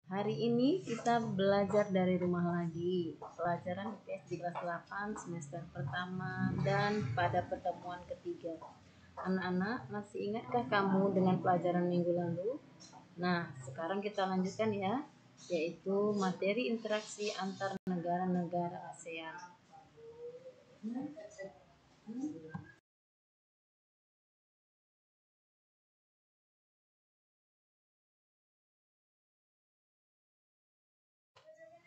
Hari ini kita belajar dari rumah lagi. Pelajaran IPS di kelas 8 semester pertama dan pada pertemuan ketiga. Anak-anak, masih ingatkah kamu dengan pelajaran minggu lalu? Nah, sekarang kita lanjutkan ya, yaitu materi interaksi antar negara-negara ASEAN.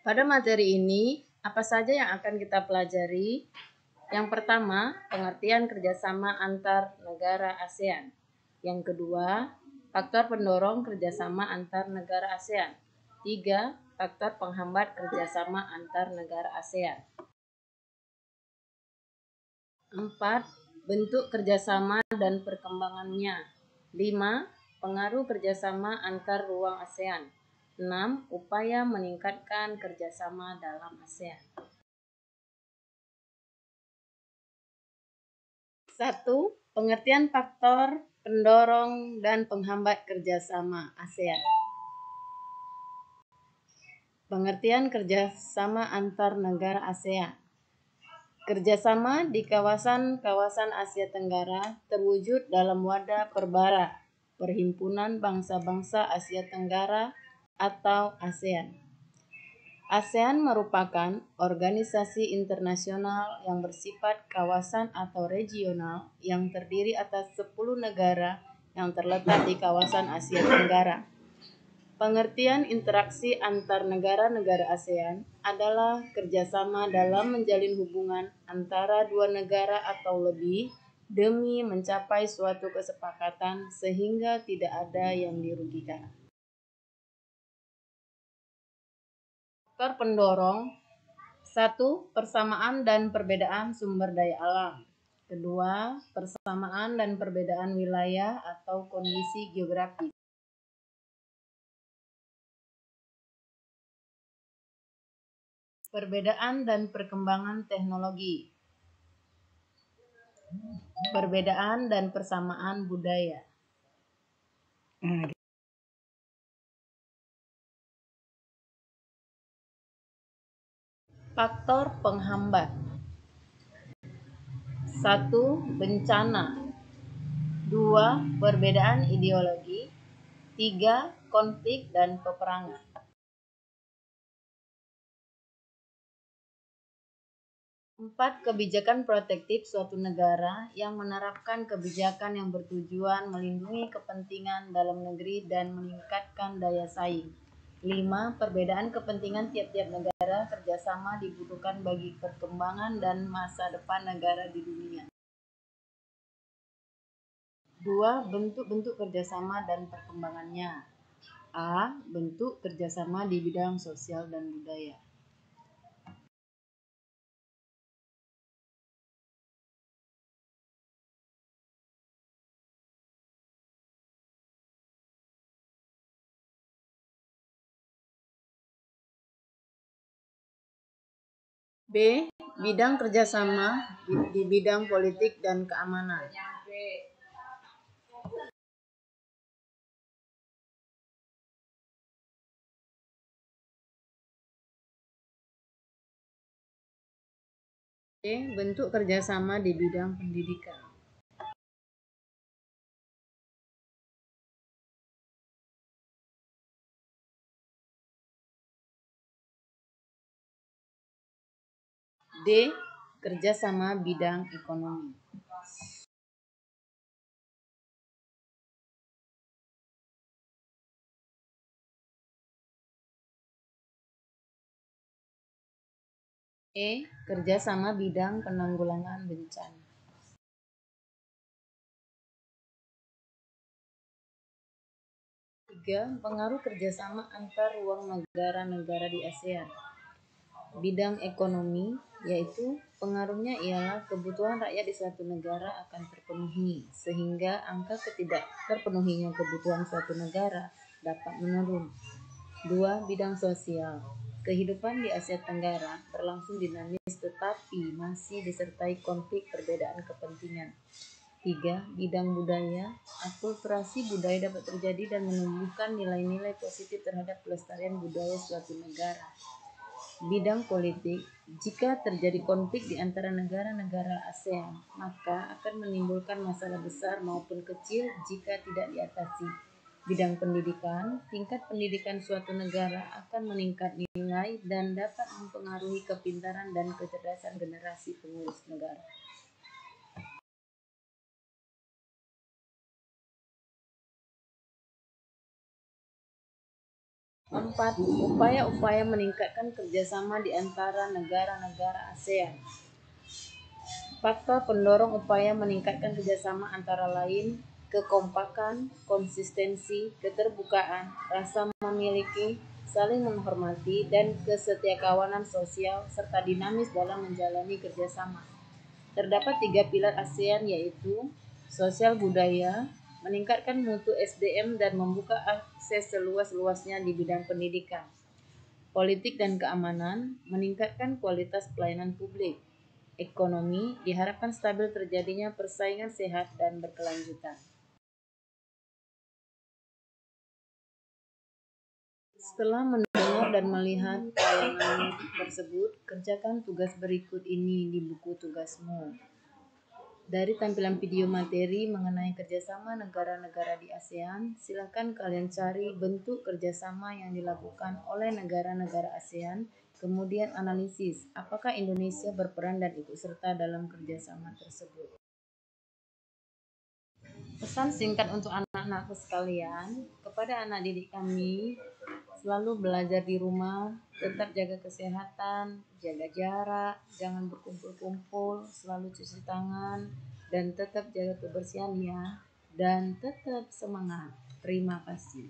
Pada materi ini, apa saja yang akan kita pelajari? Yang pertama, pengertian kerjasama antar negara ASEAN. Yang kedua, faktor pendorong kerjasama antar negara ASEAN. 3. Faktor penghambat kerjasama antar negara ASEAN. 4. Bentuk kerjasama dan perkembangannya. 5. Pengaruh kerjasama antar ruang ASEAN. 6. Upaya meningkatkan kerjasama dalam ASEAN. 1. Pengertian faktor pendorong dan penghambat kerjasama ASEAN. Pengertian kerjasama antar negara ASEAN. Kerjasama di kawasan-kawasan Asia Tenggara terwujud dalam wadah perbara, Perhimpunan Bangsa-Bangsa Asia Tenggara atau ASEAN. ASEAN merupakan organisasi internasional yang bersifat kawasan atau regional yang terdiri atas 10 negara yang terletak di kawasan Asia Tenggara. Pengertian interaksi antar negara-negara ASEAN adalah kerjasama dalam menjalin hubungan antara dua negara atau lebih demi mencapai suatu kesepakatan sehingga tidak ada yang dirugikan. Faktor pendorong. 1. Persamaan dan perbedaan sumber daya alam. 2. Persamaan dan perbedaan wilayah atau kondisi geografis. Perbedaan dan perkembangan teknologi. Perbedaan dan persamaan budaya. Faktor penghambat. 1. Bencana. 2. Perbedaan ideologi. 3. Konflik dan peperangan. 4. Kebijakan protektif suatu negara yang menerapkan kebijakan yang bertujuan melindungi kepentingan dalam negeri dan meningkatkan daya saing. 5. Perbedaan kepentingan tiap-tiap negara kerjasama dibutuhkan bagi perkembangan dan masa depan negara di dunia. 2. Bentuk-bentuk kerjasama dan perkembangannya. A. Bentuk kerjasama di bidang sosial dan budaya. B. Bidang kerjasama di bidang politik dan keamanan. C. Bentuk kerjasama di bidang pendidikan. D. Kerjasama bidang ekonomi. E. Kerjasama bidang penanggulangan bencana. Tiga. Pengaruh kerjasama antar ruang negara-negara di ASEAN. Bidang ekonomi, yaitu pengaruhnya ialah kebutuhan rakyat di suatu negara akan terpenuhi, sehingga angka ketidak terpenuhinya kebutuhan suatu negara dapat menurun. 2. Bidang sosial. Kehidupan di Asia Tenggara berlangsung dinamis tetapi masih disertai konflik perbedaan kepentingan. 3. Bidang budaya. Akulturasi budaya dapat terjadi dan menumbuhkan nilai-nilai positif terhadap pelestarian budaya suatu negara. Bidang politik. Jika terjadi konflik di antara negara-negara ASEAN, maka akan menimbulkan masalah besar maupun kecil jika tidak diatasi. Bidang pendidikan. Tingkat pendidikan suatu negara akan meningkat nilai dan dapat mempengaruhi kepintaran dan kecerdasan generasi pengurus negara. 4. Upaya-upaya meningkatkan kerjasama di antara negara-negara ASEAN. Faktor pendorong upaya meningkatkan kerjasama antara lain kekompakan, konsistensi, keterbukaan, rasa memiliki, saling menghormati, dan kesetiakawanan sosial, serta dinamis dalam menjalani kerjasama. Terdapat 3 pilar ASEAN yaitu sosial budaya, meningkatkan mutu SDM dan membuka akses seluas-luasnya di bidang pendidikan. Politik dan keamanan, meningkatkan kualitas pelayanan publik. Ekonomi, diharapkan stabil terjadinya persaingan sehat dan berkelanjutan. Setelah mendengar dan melihat tayangan tersebut, kerjakan tugas berikut ini di buku tugasmu. Dari tampilan video materi mengenai kerjasama negara-negara di ASEAN, silakan kalian cari bentuk kerjasama yang dilakukan oleh negara-negara ASEAN, kemudian analisis apakah Indonesia berperan dan ikut serta dalam kerjasama tersebut. Pesan singkat untuk anak-anakku sekalian, kepada anak didik kami, selalu belajar di rumah, tetap jaga kesehatan, jaga jarak, jangan berkumpul-kumpul, selalu cuci tangan, dan tetap jaga kebersihan ya, dan tetap semangat. Terima kasih.